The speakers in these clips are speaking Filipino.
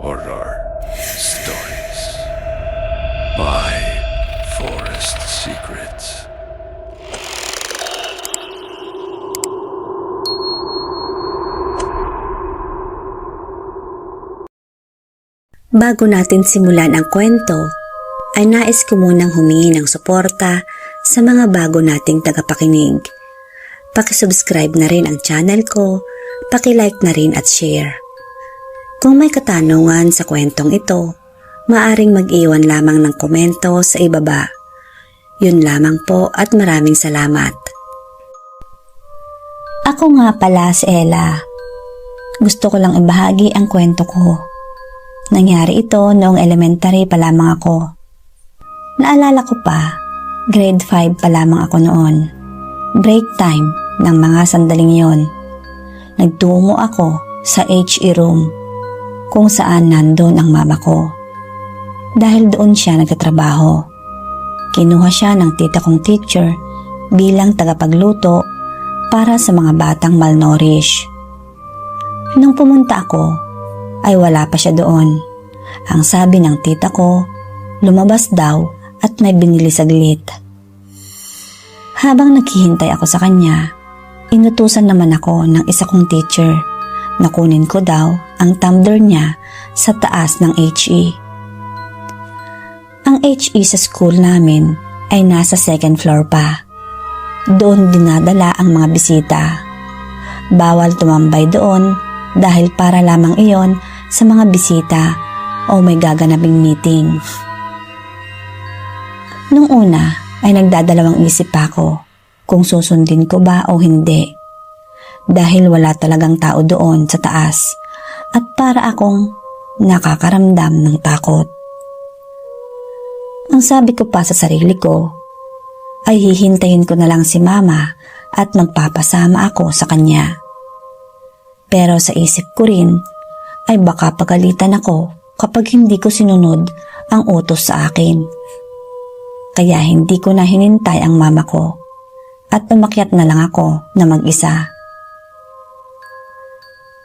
Horror Stories by Forest Secrets. Bago natin simulan ang kwento, ay nais ko munang humingi ng suporta sa mga bago nating tagapakinig. Paki-subscribe na rin ang channel ko, paki-like na rin at share. Kung may katanungan sa kwentong ito, maaring mag-iwan lamang ng komento sa ibaba. Yun lamang po at maraming salamat. Ako nga pala si Ella. Gusto ko lang ibahagi ang kwento ko. Nangyari ito noong elementary pa lamang ako. Naalala ko pa, grade 5 pa lamang ako noon. Break time ng mga sandaling yon. Nagtungo ako sa HE room kung saan nandun ang mama ko. Dahil doon siya nagtatrabaho. Kinuha siya ng tita kong teacher bilang tagapagluto para sa mga batang malnourished. Nung pumunta ako, ay wala pa siya doon. Ang sabi ng tita ko, lumabas daw at may binili saglit. Habang naghihintay ako sa kanya, inutusan naman ako ng isa kong teacher na kunin ko daw ang tumbler niya sa taas ng HE. Ang HE sa school namin ay nasa second floor pa. Doon dinadala ang mga bisita. Bawal tumambay doon dahil para lamang iyon sa mga bisita o may gaganaping meeting. Nung una ay nagdadalawang isip ako kung susundin ko ba o hindi dahil wala talagang tao doon sa taas at para akong nakakaramdam ng takot. Ang sabi ko pa sa sarili ko ay hihintayin ko na lang si mama at magpapasama ako sa kanya. Pero sa isip ko rin ay baka pagalitan ako kapag hindi ko sinunod ang utos sa akin. Kaya hindi ko na hinintay ang mama ko at umakyat na lang ako na mag-isa.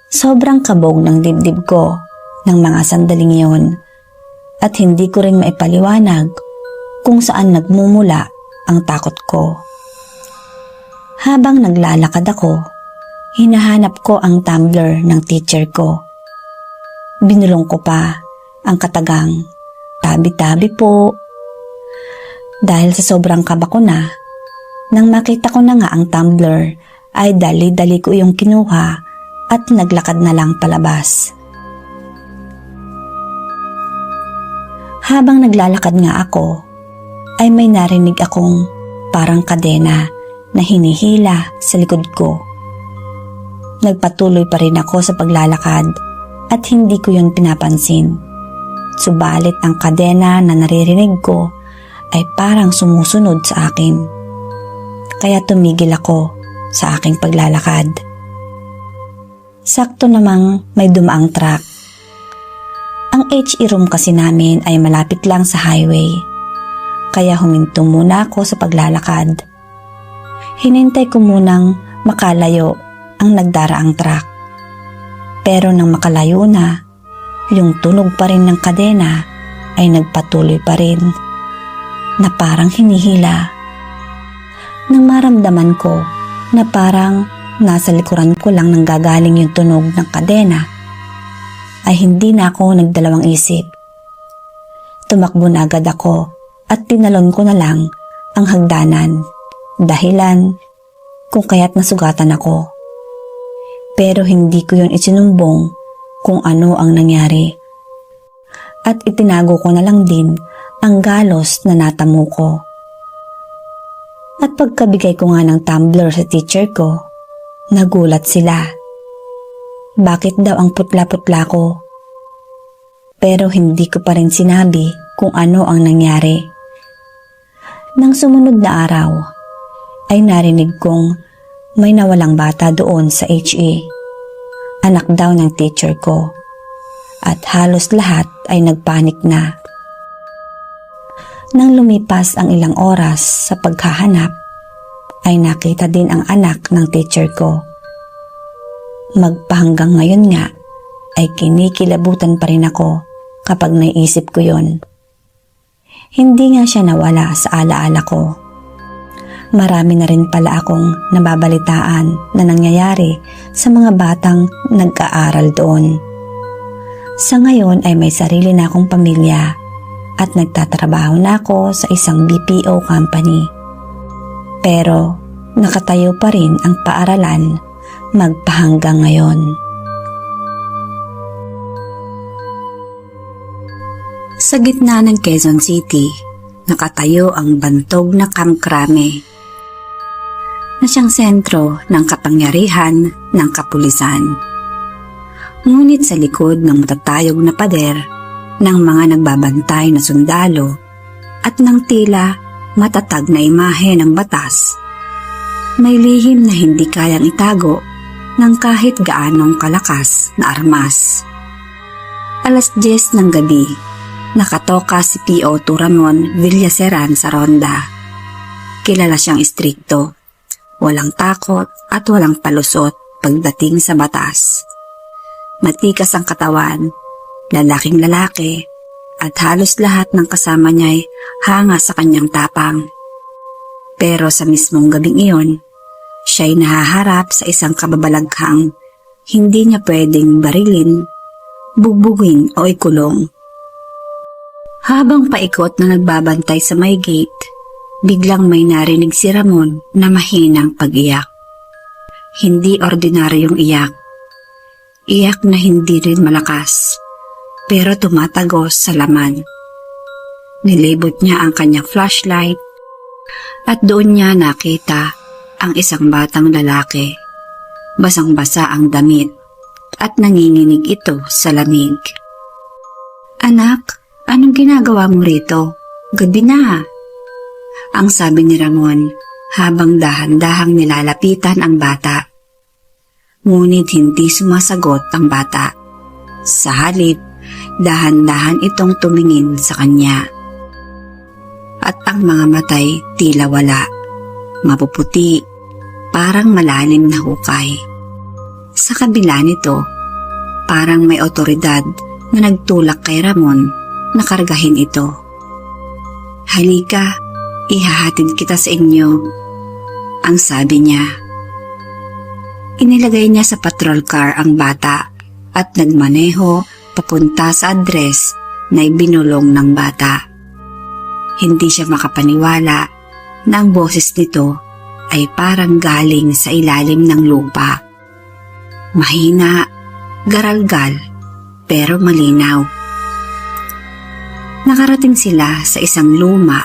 Sobrang kabog ng dibdib ko ng mga sandaling iyon at hindi ko rin maipaliwanag kung saan nagmumula ang takot ko. Habang naglalakad ako, hinahanap ko ang tumbler ng teacher ko. Binulong ko pa ang katagang, tabi-tabi po. Dahil sa sobrang kaba ko na, nang makita ko na nga ang tumbler, ay dali-dali ko yung kinuha at naglakad na lang palabas. Habang naglalakad nga ako, ay may narinig akong parang kadena na hinihila sa likod ko. Nagpatuloy pa rin ako sa paglalakad at hindi ko yun pinapansin. Subalit ang kadena na naririnig ko ay parang sumusunod sa akin. Kaya tumigil ako sa aking paglalakad. Sakto namang may dumaang truck. Ang HE room kasi namin ay malapit lang sa highway. Kaya huminto muna ako sa paglalakad. Hinintay ko munang makalayo ang nagdaraang truck. Pero nang makalayo na, yung tunog pa rin ng kadena ay nagpatuloy pa rin na parang hinihila. Nang maramdaman ko na parang nasa likuran ko lang nanggagaling yung tunog ng kadena, ay hindi na ako nagdalawang isip. Tumakbo na agad ako at tinalon ko na lang ang hagdanan, dahilan kung kaya't nasugatan ako. Pero hindi ko yun isinumbong kung ano ang nangyari. At itinago ko na lang din ang galos na natamo ko. At pagkabigay ko nga ng tumbler sa teacher ko, nagulat sila. Bakit daw ang putla-putla ko? Pero hindi ko pa rin sinabi kung ano ang nangyari. Nang sumunod na araw, ay narinig kong may nawalang bata doon sa HE. Anak daw ng teacher ko. At halos lahat ay nagpanik na. Nang lumipas ang ilang oras sa paghahanap, ay nakita din ang anak ng teacher ko. Magpahanggang ngayon nga ay kinikilabutan pa rin ako kapag naisip ko yon. Hindi nga siya nawala sa alaala ko. Marami na rin pala akong nababalitaan na nangyayari sa mga batang nag-aaral doon. Sa ngayon ay may sarili na akong pamilya at nagtatrabaho na ako sa isang BPO company. Pero nakatayo pa rin ang paaralan magpahanggang ngayon. Sa gitna ng Quezon City, nakatayo ang bantog na Camp Crame na siyang sentro ng kapangyarihan ng kapulisan. Ngunit sa likod ng matatayog na pader ng mga nagbabantay na sundalo at ng tila matatag na imahe ng batas, may lihim na hindi kayang itago ng kahit gaanong kalakas na armas. 10:00 ng gabi, nakatoka si P.O. Ramon Villaseran sa ronda. Kilala siyang istrikto, walang takot at walang palusot pagdating sa batas. Matikas ang katawan, lalaking lalaki, at halos lahat ng kasama niya'y hanga sa kanyang tapang. Pero sa mismong gabing iyon, siya'y nahaharap sa isang kababalaghang hindi niya pwedeng barilin, bugbugin o ikulong. Habang paikot na nagbabantay sa may gate, biglang may narinig si Ramon na mahinang pag-iyak. Hindi ordinaryong iyak. Iyak na hindi rin malakas, pero tumatagos sa laman. Nilibot niya ang kanyang flashlight at doon niya nakita ang isang batang lalaki. Basang-basa ang damit at nanginginig ito sa lamig. "Anak, anong ginagawa mo rito? Gabi na," ang sabi ni Ramon habang dahan-dahang nilalapitan ang bata. Ngunit hindi sumasagot ang bata. Sa halip, dahan-dahan itong tumingin sa kanya. At ang mga matay tila wala, mapuputi, parang malalim na hukay. Sa kabila nito, parang may otoridad na nagtulak kay Ramon na kargahin ito. "Halika, ihahatid kita sa inyo," ang sabi niya. Inilagay niya sa patrol car ang bata at nagmaneho papunta sa address na ibinulong ng bata. Hindi siya makapaniwala na ang boses nito ay parang galing sa ilalim ng lupa. Mahina, garalgal, pero malinaw. Nakarating sila sa isang luma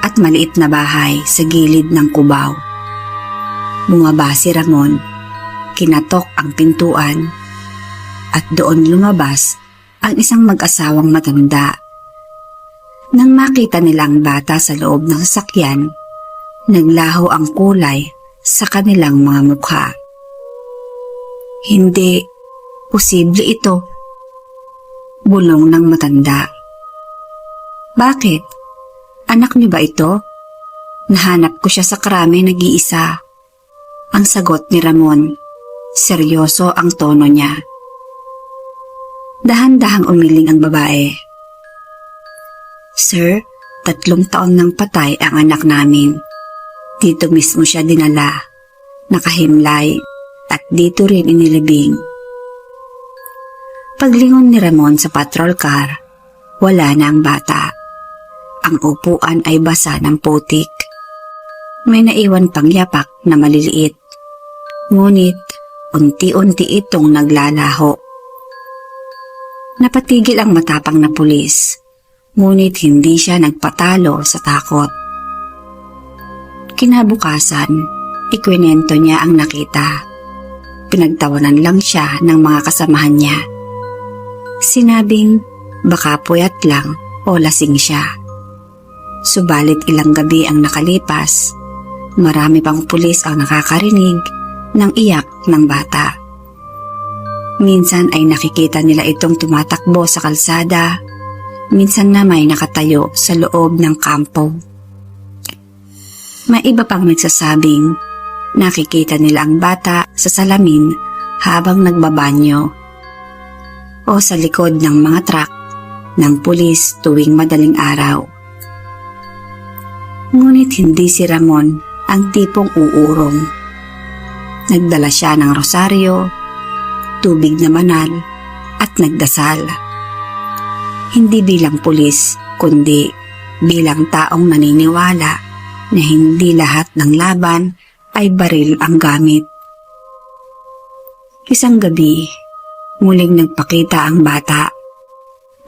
at maliit na bahay sa gilid ng kubaw. Bumaba si Ramon, kinatok ang pintuan, at doon lumabas ang isang mag-asawang matanda. Nang makita nila ang bata sa loob ng sasakyan, naglaho ang kulay sa kanilang mga mukha. "Hindi, posible ito," bulong ng matanda. "Bakit? Anak niyo ba ito? Nahanap ko siya sa krame nag-iisa," ang sagot ni Ramon. Seryoso ang tono niya. Dahan-dahang umiling ang babae. "Sir, 3 taon nang patay ang anak namin. Dito mismo siya dinala, nakahimlay, at dito rin inilibing." Paglingon ni Ramon sa patrol car, wala na ang bata. Ang upuan ay basa ng putik. May naiwan pang yapak na maliliit. Ngunit unti-unti itong naglalaho. Napatigil ang matapang na pulis, ngunit hindi siya nagpatalo sa takot. Kinabukasan, ikwinento niya ang nakita. Pinagtawanan lang siya ng mga kasamahan niya. Sinabing baka puyat lang o lasing siya. Subalit ilang gabi ang nakalipas, marami pang pulis ang nakakarinig ng iyak ng bata. Minsan ay nakikita nila itong tumatakbo sa kalsada, minsan na may nakatayo sa loob ng kampo. May iba pang nagsasabing nakikita nila ang bata sa salamin habang nagbabanyo. o sa likod ng mga truck ng pulis tuwing madaling araw. Ngunit hindi si Ramon ang tipong uurong. Nagdala siya ng rosaryo, tubig na banal at nagdasal. Hindi bilang pulis, kundi bilang taong naniniwala na hindi lahat ng laban ay baril ang gamit. Isang gabi, muling nagpakita ang bata.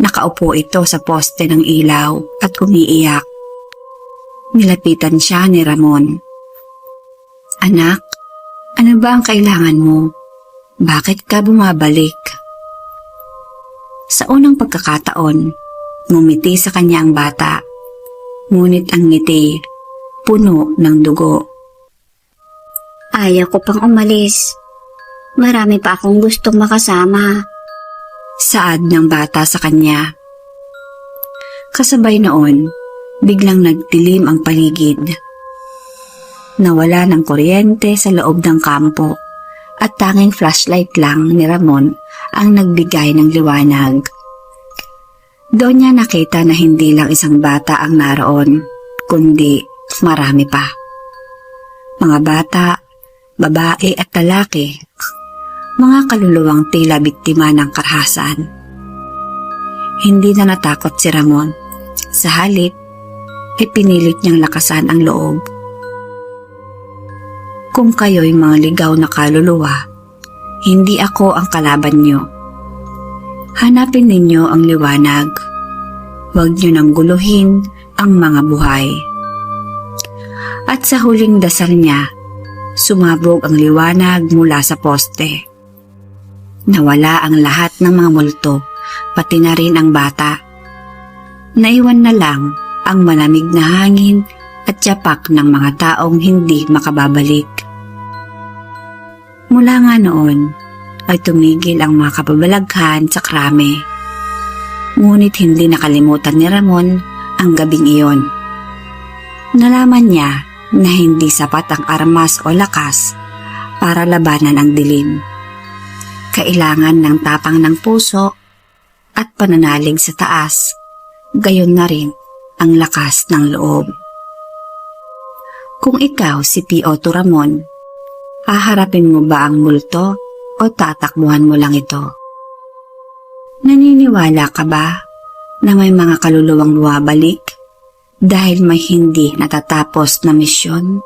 Nakaupo ito sa poste ng ilaw at umiiyak. Nilapitan siya ni Ramon. "Anak, ano ba ang kailangan mo? Bakit ka bumabalik?" Sa unang pagkakataon, ngumiti sa kanya ang bata. Ngunit ang ngiti, puno ng dugo. Ayaw ko pang umalis. Marami pa akong gustong makasama. Saad ng bata sa kanya. Kasabay noon, biglang nagdilim ang paligid. Nawala ng kuryente sa loob ng kampo at tanging flashlight lang ni Ramon ang nagbigay ng liwanag. Doon niya nakita na hindi lang isang bata ang naroon, kundi marami pa. Mga bata, babae at lalaki, mga kaluluwang tila biktima ng karahasan. Hindi na natakot si Ramon. Sa halip, pinilit niyang lakasan ang loob. "Kung kayo'y mga ligaw na kaluluwa, hindi ako ang kalaban niyo. Hanapin ninyo ang liwanag. Huwag niyo nang guluhin ang mga buhay." At sa huling dasal niya, sumabog ang liwanag mula sa poste. Nawala ang lahat ng mga multo, pati na rin ang bata. Naiwan na lang ang malamig na hangin at tiyapak ng mga taong hindi makababalik. Mula nga noon ay tumigil ang mga kababalaghan sa krame. Ngunit hindi nakalimutan ni Ramon ang gabing iyon. Nalaman niya na hindi sapat ang armas o lakas para labanan ang dilim. Kailangan ng tapang ng puso at pananalig sa taas, gayon na rin ang lakas ng loob. Kung ikaw si P.O. Ramon, haharapin mo ba ang multo o tatakbuhan mo lang ito? Naniniwala ka ba na may mga kaluluwang bumabalik dahil may hindi natatapos na misyon?